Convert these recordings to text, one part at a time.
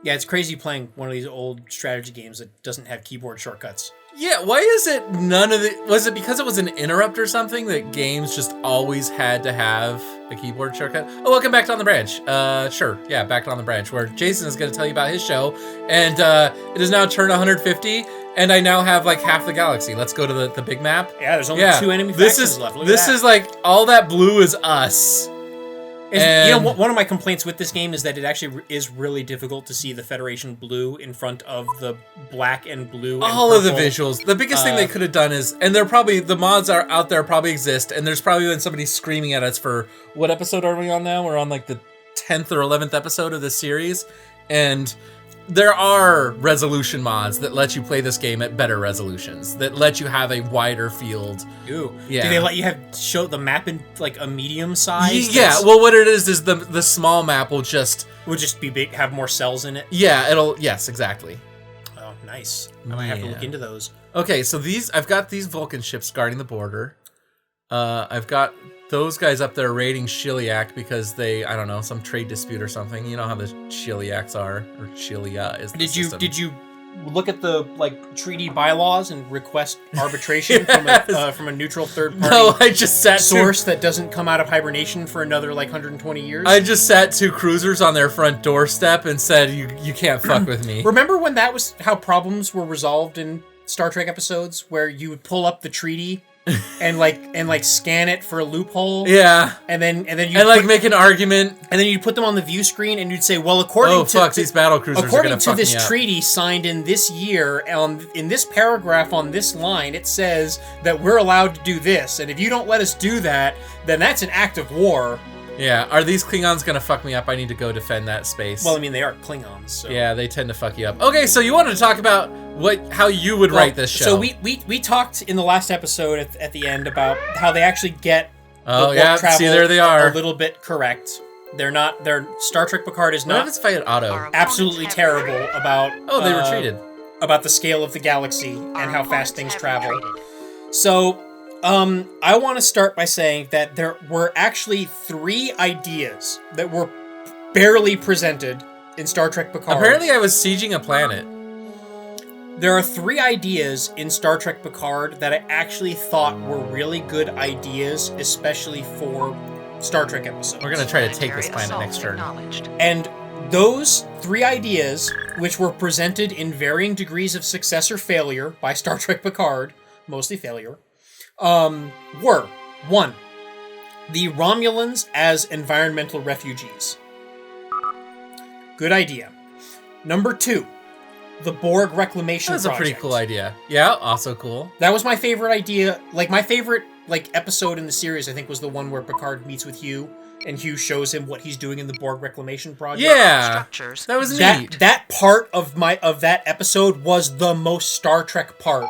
Yeah, it's crazy playing one of these old strategy games that doesn't have keyboard shortcuts. Yeah, why is it none of the... Was it because it was an interrupt or something that games just always had to have a keyboard shortcut? Oh, welcome back to On the Branch. Sure, yeah, back to On the Branch, where Jason is going to tell you about his show. And it is now turned 150, and I now have like half the galaxy. Let's go to the big map. Yeah, there's only 2 enemy factions left. Look This is like, all that blue is us. You know, one of my complaints with this game is that it actually is really difficult to see the Federation blue in front of the black and blue and all of the purple. visuals. The biggest thing they could have done is, and they're probably, the mods are out there probably exist, and there's probably been somebody screaming at us for, what episode are we on now? We're on like the 10th or 11th episode of this series, and there are resolution mods that let you play this game at better resolutions, that let you have a wider field. Ooh. Yeah. Do they let you show the map in like a medium size? Yeah, well what it is the small map will just be big, have more cells in it? Yeah, yes, exactly. Oh, nice. I might have to look into those. Okay, so I've got these Vulcan ships guarding the border. I've got those guys up there raiding Chiliac because they, I don't know, some trade dispute or something. You know how the Chiliacs are, or Chilia is the system. Did you look at the treaty bylaws and request arbitration from a neutral third party? No, I just sat source that doesn't come out of hibernation for another 120 years. I just sat 2 cruisers on their front doorstep and said, "You can't fuck with me." Remember when that was how problems were resolved in Star Trek episodes, where you would pull up the treaty and scan it for a loophole? Yeah. And then you make an argument, and then you'd put them on the view screen and you'd say, well, according to these battle cruisers according to this treaty signed in this year, in this paragraph on this line, it says that we're allowed to do this, and if you don't let us do that, then that's an act of war. Yeah, are these Klingons gonna fuck me up? I need to go defend that space. Well, I mean, they are Klingons, so... Yeah, they tend to fuck you up. Okay, so you wanted to talk about how you would write this show. So we talked in the last episode at the end about how they actually get the warp travel. See, there they are. A little bit correct. They're Star Trek Picard is not... What if it's fight Otto? Absolutely terrible about... Oh, they retreated. About the scale of the galaxy and how fast things travel. So... I want to start by saying that there were actually 3 ideas that were barely presented in Star Trek Picard. Apparently I was sieging a planet. There are 3 ideas in Star Trek Picard that I actually thought were really good ideas, especially for Star Trek episodes. We're going to try to take this planet next turn. And those 3 ideas, which were presented in varying degrees of success or failure by Star Trek Picard, mostly failure, were 1. The Romulans as environmental refugees. Good idea. Number 2. The Borg Reclamation Project. That's a pretty cool idea. Yeah, also cool. That was my favorite idea. My favorite episode in the series, I think, was the one where Picard meets with Hugh, and Hugh shows him what he's doing in the Borg Reclamation Project. Yeah, that was neat. That part of that episode was the most Star Trek part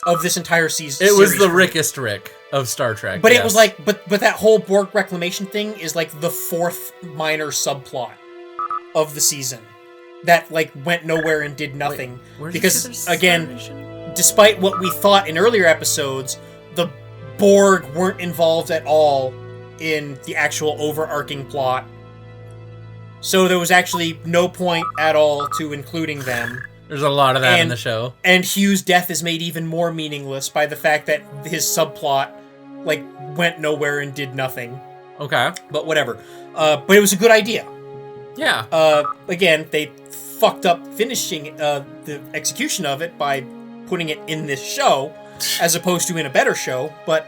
of this entire season. It was the Rickest Rick of Star Trek. But it was but that whole Borg reclamation thing is the 4th minor subplot of the season that went nowhere and did nothing. Wait, because again, despite what we thought in earlier episodes, the Borg weren't involved at all in the actual overarching plot. So there was actually no point at all to including them. There's a lot of that in the show. And Hugh's death is made even more meaningless by the fact that his subplot, went nowhere and did nothing. Okay. But whatever. But it was a good idea. Yeah. Again, they fucked up finishing the execution of it by putting it in this show, as opposed to in a better show. But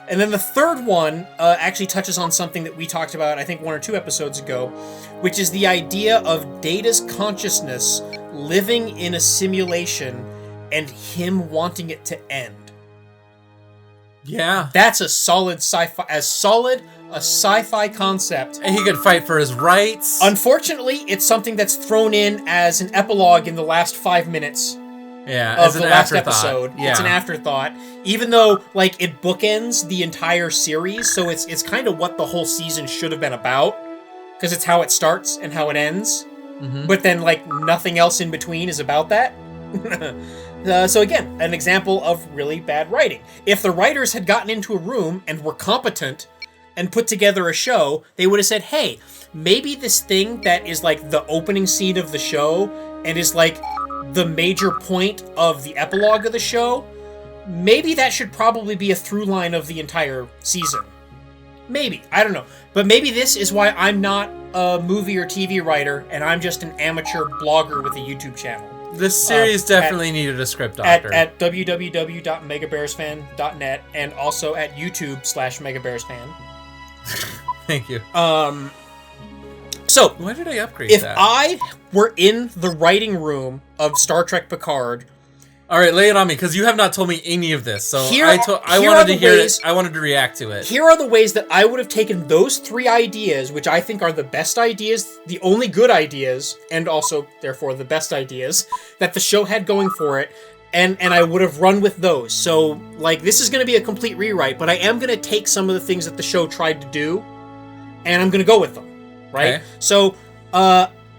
and then the third one actually touches on something that we talked about, I think 1 or 2 episodes ago, which is the idea of Data's consciousness living in a simulation and him wanting it to end. Yeah. That's a solid sci-fi, a sci-fi concept. And he could fight for his rights. Unfortunately, it's something that's thrown in as an epilogue in the last 5 minutes of the last episode. Yeah. It's an afterthought. Even though, it bookends the entire series, so it's kind of what the whole season should have been about, because it's how it starts and how it ends. Mm-hmm. But then, nothing else in between is about that. So again, an example of really bad writing. If the writers had gotten into a room and were competent and put together a show, they would have said, hey, maybe this thing that is like the opening scene of the show and is like the major point of the epilogue of the show, maybe that should probably be a through line of the entire season. Maybe. I don't know. But maybe this is why I'm not a movie or TV writer, and I'm just an amateur blogger with a YouTube channel. This series definitely needed a script doctor. At www.megabearsfan.net and also at YouTube/megabearsfan. Thank you. So, why did I upgrade if that? I were in the writing room of Star Trek Picard... All right, lay it on me, because you have not told me any of this. So I wanted to react to it. Here are the ways that I would have taken those 3 ideas, which I think are the best ideas, the only good ideas, and also, therefore, the best ideas that the show had going for it, and I would have run with those. So, like, this is going to be a complete rewrite, but I am going to take some of the things that the show tried to do, and I'm going to go with them, right? Okay. So,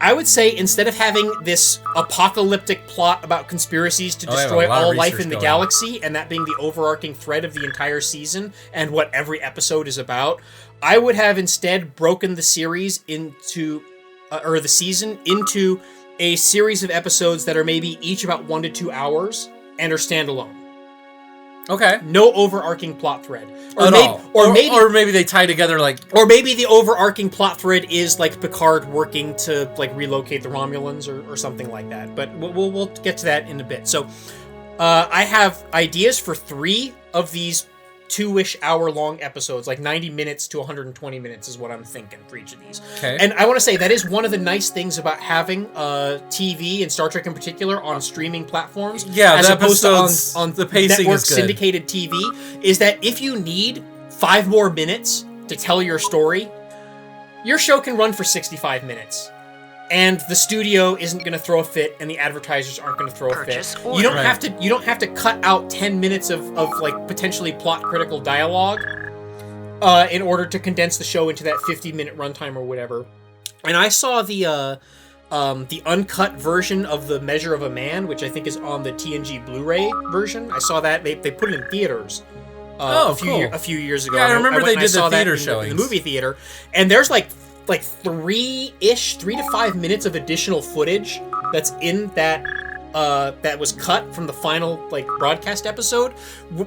I would say instead of having this apocalyptic plot about conspiracies to destroy all life in the galaxy, and that being the overarching thread of the entire season and what every episode is about, I would have instead broken the series into, or the season into a series of episodes that are maybe each about 1 to 2 hours and are standalone. Okay. No overarching plot thread. Or maybe they tie together like... Or maybe the overarching plot thread is like Picard working to like relocate the Romulans or something like that. But we'll get to that in a bit. So I have ideas for 3 of these 2-ish hour long episodes, like 90 minutes to 120 minutes is what I'm thinking for each of these. Okay. And I want to say that is one of the nice things about having TV and Star Trek in particular on streaming platforms. Yeah, as opposed to on the pacing network is good. syndicated TV, is that if you need 5 more minutes to tell your story, your show can run for 65 minutes. And the studio isn't going to throw a fit, and the advertisers aren't going to throw a fit. You don't have to. You don't have to cut out 10 minutes of like potentially plot critical dialogue in order to condense the show into that 50-minute runtime or whatever. And I saw the uncut version of The Measure of a Man, which I think is on the TNG Blu-ray version. I saw that they put it in theaters. A few years ago. Yeah, I remember they did the theater showings in the movie theater, and there's like 3 to 5 minutes of additional footage that's in that that was cut from the final like broadcast episode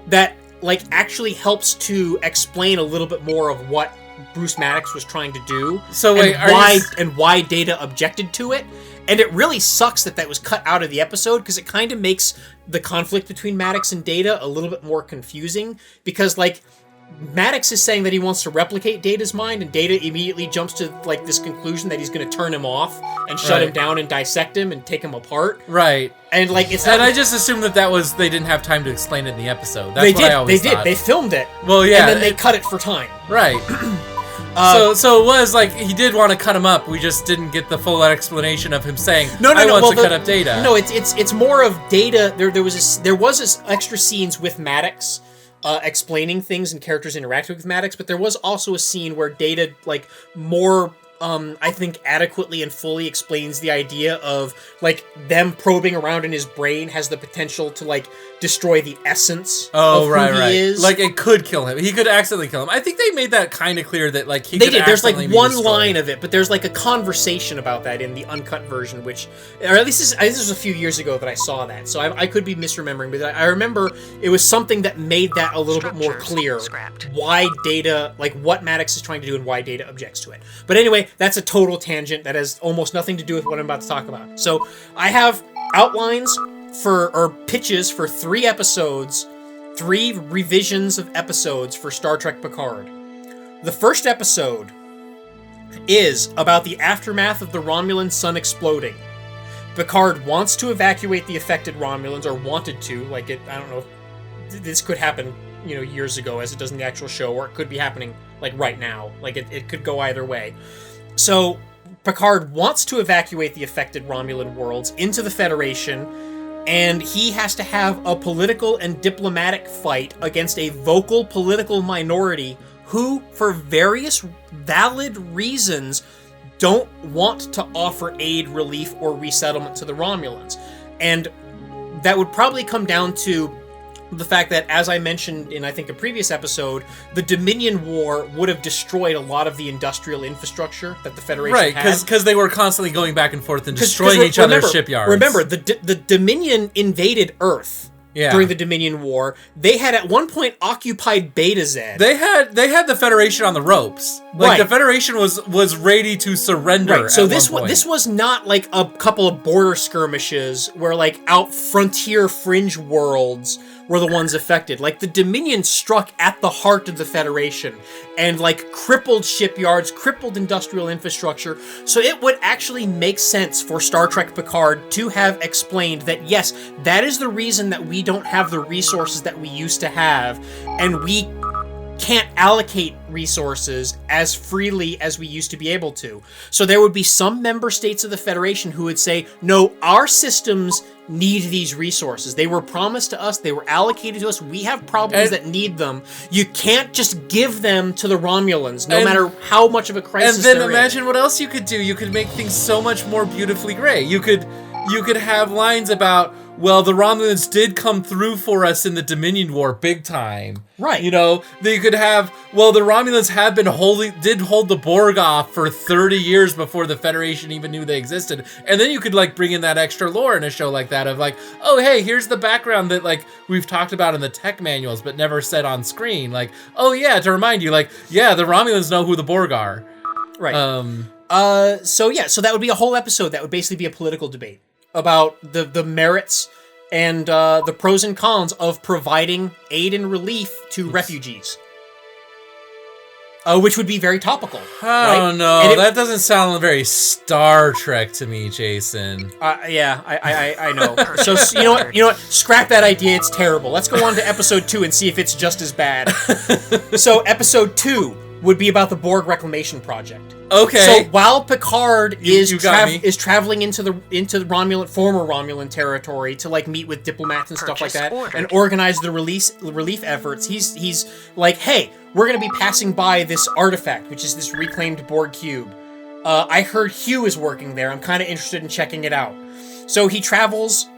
that like actually helps to explain a little bit more of what Bruce Maddox was trying to do. So wait, why Data objected to it. And it really sucks that was cut out of the episode, because it kind of makes the conflict between Maddox and Data a little bit more confusing, because like Maddox is saying that he wants to replicate Data's mind, and Data immediately jumps to like this conclusion that he's going to turn him off and shut him down and dissect him and take him apart. Right. And like it's not. And I just assumed that was they didn't have time to explain it in the episode. That's what I always thought. They filmed it. Well, yeah. And then they cut it for time. Right. So it was like he did want to cut him up. We just didn't get the full explanation of him saying, "I want to cut up Data." No, it's more of Data. There was this extra scenes with Maddox. Explaining things and characters interacting with Maddox, but there was also a scene where Data, like, more, I think, adequately and fully explains the idea of, like, them probing around in his brain has the potential to, like, destroy the essence of who he is. Like, it could kill him. He could accidentally kill him. I think they made that kind of clear that, like, They did. There's, like, one line of it, but there's, like, a conversation about that in the uncut version, which, or at least this was a few years ago that I saw that, so I could be misremembering, but I remember it was something that made that a little bit more clear. Why Data, like, what Maddox is trying to do and why Data objects to it. But anyway, that's a total tangent that has almost nothing to do with what I'm about to talk about. So, I have outlines or pitches for 3 episodes, 3 revisions of episodes for Star Trek Picard. The first episode is about the aftermath of the Romulan sun exploding. Picard wants to evacuate the affected Romulans, or wanted to, I don't know, this could happen, years ago as it does in the actual show, or it could be happening, right now. It could go either way. So, Picard wants to evacuate the affected Romulan worlds into the Federation, and he has to have a political and diplomatic fight against a vocal political minority who, for various valid reasons, don't want to offer aid, relief, or resettlement to the Romulans. And that would probably come down to the fact that, as I mentioned in, I think, a previous episode, the Dominion War would have destroyed a lot of the industrial infrastructure that the Federation had. Right, because they were constantly going back and forth and destroying each other's shipyards. Remember, the Dominion invaded Earth during the Dominion War. They had at one point occupied Beta Z. They had the Federation on the ropes. Like, the Federation was ready to surrender. Right. So this was not like a couple of border skirmishes where like out frontier fringe worlds were the ones affected. Like, the Dominion struck at the heart of the Federation and like crippled shipyards, crippled industrial infrastructure. So it would actually make sense for Star Trek Picard to have explained that, yes, that is the reason that we don't have the resources that we used to have, and we can't allocate resources as freely as we used to be able to. So there would be some member states of the Federation who would say, no, our systems need these resources. They were promised to us. They were allocated to us. We have problems that need them. You can't just give them to the Romulans, no matter how much of a crisis they're in. And then imagine what else you could do. You could make things so much more beautifully gray. You could have lines about, well, the Romulans did come through for us in the Dominion War big time. Right. You know, they could have, well, the Romulans have been did hold the Borg off for 30 years before the Federation even knew they existed. And then you could, like, bring in that extra lore in a show like that of, like, oh, hey, here's the background that, like, we've talked about in the tech manuals but never said on screen. Like, oh, yeah, to remind you, like, yeah, the Romulans know who the Borg are. Right. So that would be a whole episode that would basically be a political debate about the merits and the pros and cons of providing aid and relief to refugees. Which would be very topical. I don't know. That doesn't sound very Star Trek to me, Jason. Yeah, I know. So you know what? Scrap that idea. It's terrible. Let's go on to episode 2 and see if it's just as bad. So episode 2 would be about the Borg Reclamation Project. Okay. So while Picard is traveling into the former Romulan territory to like meet with diplomats and stuff like that and organize the relief efforts, he's like, hey, we're gonna be passing by this artifact, which is this reclaimed Borg cube. I heard Hugh is working there. I'm kind of interested in checking it out. So he travels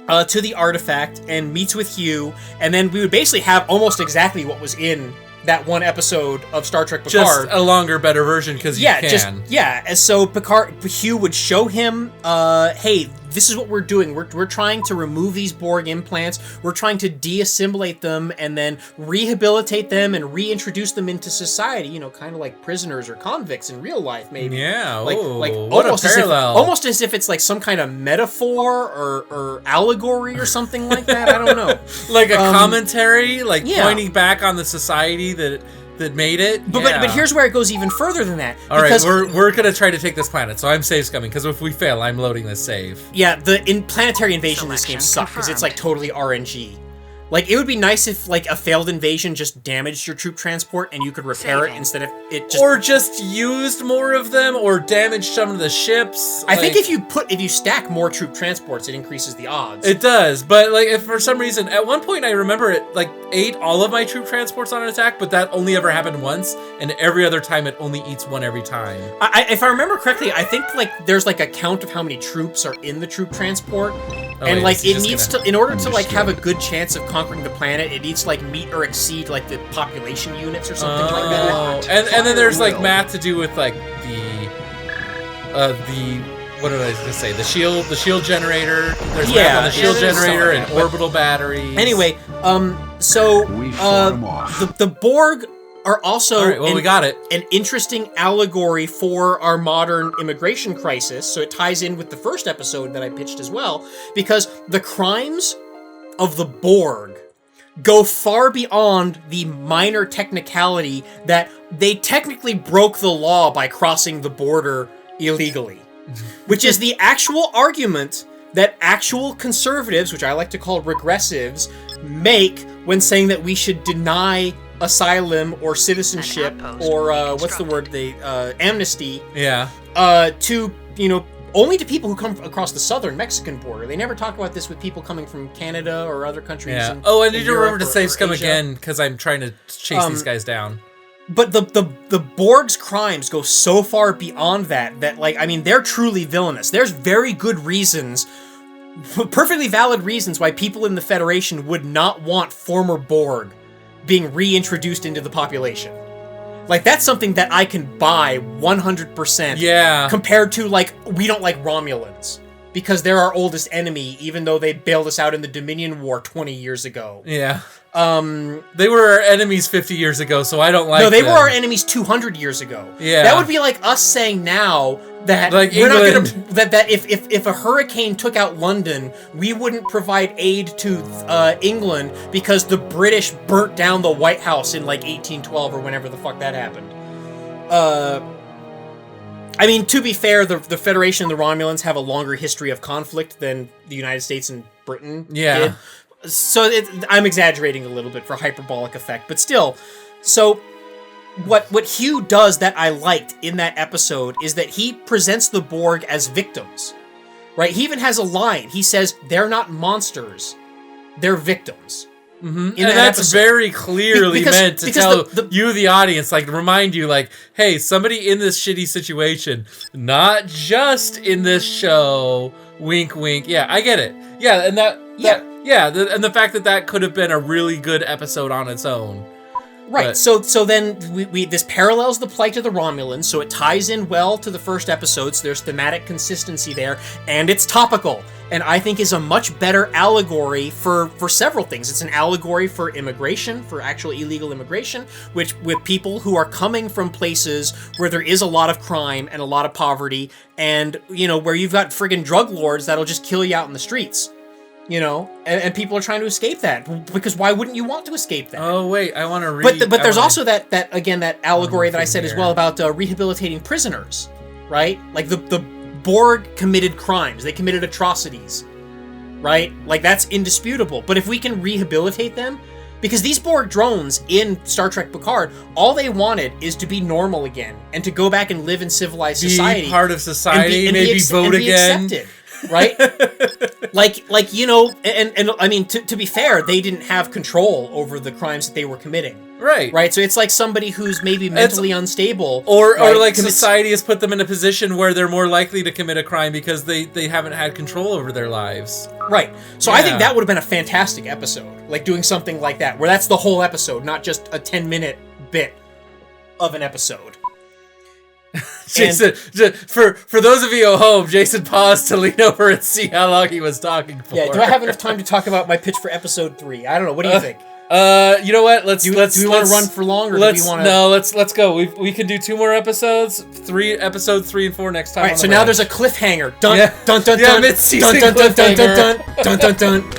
to the artifact and meets with Hugh, and then we would basically have almost exactly what was in that one episode of Star Trek Picard. Just a longer, better version, because you can. And so Hugh would show him, hey, this is what we're doing. We're trying to remove these Borg implants. We're trying to deassimilate them and then rehabilitate them and reintroduce them into society. You know, kind of like prisoners or convicts in real life, maybe. Yeah. Like what almost a parallel. Almost as if it's like some kind of metaphor or allegory or something like that. I don't know. Like a commentary, pointing back on the society that made it. But here's where it goes even further than that. All right, we're gonna try to take this planet, so I'm save scumming, because if we fail, I'm loading this save. Yeah, the planetary invasion in this game sucks because it's like totally RNG. Like, it would be nice if, like, a failed invasion just damaged your troop transport and you could repair it instead of it just... Or just used more of them, or damaged some of the ships. I think if you stack more troop transports, it increases the odds. It does, but, like, if for some reason... At one point, I remember it, like, ate all of my troop transports on an attack, but that only ever happened once, and every other time it only eats one every time. If I remember correctly, I think, like, there's, like, a count of how many troops are in the troop transport, and, like, it needs to... In order to, like, have a good chance of conquering the planet, it needs to like meet or exceed like the population units or something like that. And then there's like math to do with like the what did I just say? The shield generator. There's math on the shield generator and orbital batteries. Anyway, the Borg are also we got it. An interesting allegory for our modern immigration crisis. So it ties in with the first episode that I pitched as well, because the crimes of the Borg go far beyond the minor technicality that they technically broke the law by crossing the border illegally, which is the actual argument that actual conservatives, which I like to call regressives, make when saying that we should deny asylum or citizenship or amnesty to, you know, only to people who come across the southern Mexican border. They never talk about this with people coming from Canada or other countries. Yeah. I need to remember to save scum again, because I'm trying to chase these guys down. But the Borg's crimes go so far beyond that like, I mean, they're truly villainous. There's very good reasons perfectly valid reasons why people in the Federation would not want former Borg being reintroduced into the population. Like, that's something that I can buy 100%. Yeah. Compared to, like, we don't like Romulans. Because they're our oldest enemy, even though they bailed us out in the Dominion War 20 years ago. Yeah. They were our enemies 50 years ago, so I don't like No, they them. were our enemies 200 years ago. Yeah. That would be like us saying now that like we're England. not gonna that if a hurricane took out London, we wouldn't provide aid to England because the British burnt down the White House in like 1812 or whenever the fuck that happened. I mean, to be fair, the Federation and the Romulans have a longer history of conflict than the United States and Britain did. So I'm exaggerating a little bit for hyperbolic effect, but still. So what Hugh does that I liked in that episode is that he presents the Borg as victims, right? He even has a line. He says, they're not monsters, they're victims. Mm-hmm. And that's episode. Very clearly meant to tell you, the audience, like, remind you, like, hey, somebody in this shitty situation, not just in this show, wink, wink. Yeah, I get it. Yeah, and and the fact that could have been a really good episode on its own. Right, so then we this parallels the plight of the Romulans, so it ties in well to the first episode, so there's thematic consistency there, and it's topical, and I think is a much better allegory for several things. It's an allegory for immigration, for actual illegal immigration, with people who are coming from places where there is a lot of crime and a lot of poverty, and, you know, where you've got friggin' drug lords that'll just kill you out in the streets. You know, and people are trying to escape that, because why wouldn't you want to escape that? Oh wait, I want to read. But there's also that allegory that I said as well about rehabilitating prisoners, right? Like the Borg committed crimes, they committed atrocities, right? Like, that's indisputable. But if we can rehabilitate them, because these Borg drones in Star Trek Picard, all they wanted is to be normal again and to go back and live in civilized society, be part of society, maybe vote again. Accepted. Right? like you know, and I mean, to be fair, they didn't have control over the crimes that they were committing. Right. So it's like somebody who's maybe mentally unstable. Or like society has put them in a position where they're more likely to commit a crime because they haven't had control over their lives. Right. So I think that would have been a fantastic episode. Like, doing something like that, where that's the whole episode, not just a 10-minute bit of an episode. Jason, for those of you at home, Jason paused to lean over and see how long he was talking for. Yeah, do I have enough time to talk about my pitch for episode 3? I don't know. What do you think? You know what? Do we want to run for longer? Or do we want to? No, let's go. We can do 2 more episodes. Episodes 3 and 4 next time. All right. So now there's a cliffhanger. Dun dun dun dun. Yeah, mid-season dun dun dun dun dun dun dun dun.